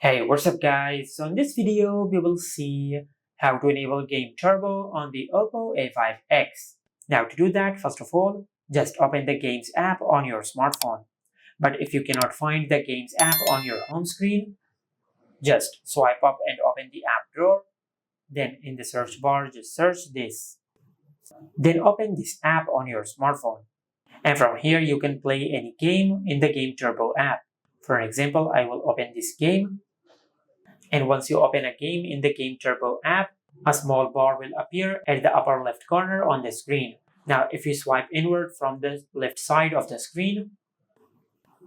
Hey, what's up guys? So in this video, we will see how to enable Game Turbo on the Oppo A5x. Now to do that, first of all, just open the Games app on your smartphone. But if you cannot find the Games app on your home screen, just swipe up and open the app drawer. Then in the search bar, just search this. Then open this app on your smartphone. And from here, you can play any game in the Game Turbo app. For example, I will open this game. And once you open a game in the Game Turbo app, a small bar will appear at the upper left corner on the screen. Now, if you swipe inward from the left side of the screen,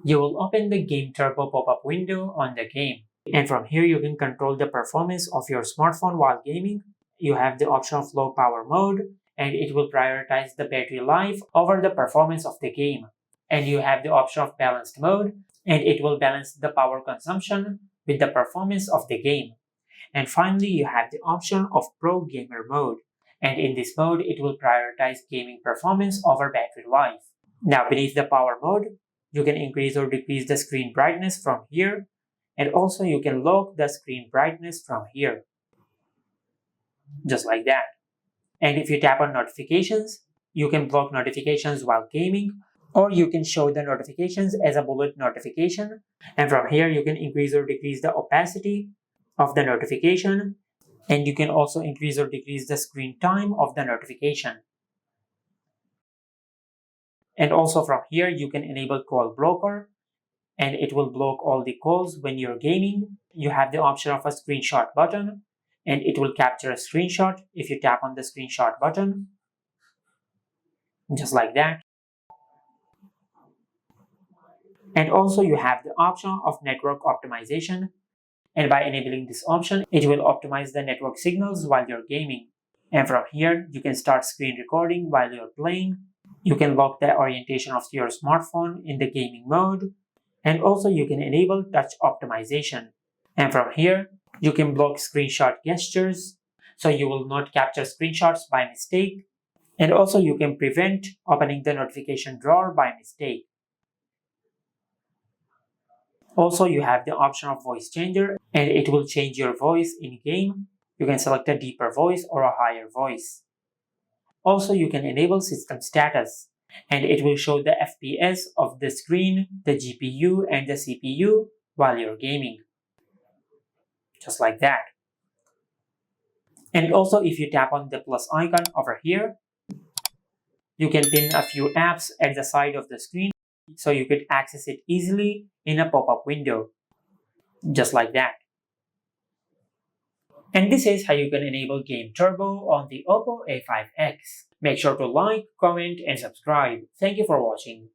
you will open the Game Turbo pop-up window on the game. And from here, you can control the performance of your smartphone while gaming. You have the option of low power mode, and it will prioritize the battery life over the performance of the game. And you have the option of balanced mode, and it will balance the power consumption with the performance of the game. And finally, you have the option of Pro Gamer mode. And in this mode, it will prioritize gaming performance over battery life. Now, beneath the power mode, you can increase or decrease the screen brightness from here. And also, you can lock the screen brightness from here. Just like that. And if you tap on notifications, you can block notifications while gaming, or you can show the notifications as a bullet notification. And from here, you can increase or decrease the opacity of the notification, and you can also increase or decrease the screen time of the notification. And also from here, you can enable call blocker, and it will block all the calls when you're gaming. You have the option of a screenshot button, and it will capture a screenshot if you tap on the screenshot button, just like that. And also you have the option of network optimization, and by enabling this option, it will optimize the network signals while you're gaming. And from here, you can start screen recording while you're playing. You can lock the orientation of your smartphone in the gaming mode, and also you can enable touch optimization. And from here, you can block screenshot gestures, so you will not capture screenshots by mistake. And also you can prevent opening the notification drawer by mistake. Also, you have the option of voice changer, and it will change your voice in game. You can select a deeper voice or a higher voice. Also, you can enable system status, and it will show the FPS of the screen, the GPU, and the CPU while you're gaming. Just like that. And also, if you tap on the plus icon over here, you can pin a few apps at the side of the screen, so you could access it easily in a pop-up window. Just like that. And this is how you can enable Game Turbo on the Oppo A5x. Make sure to like, comment, and subscribe. Thank you for watching.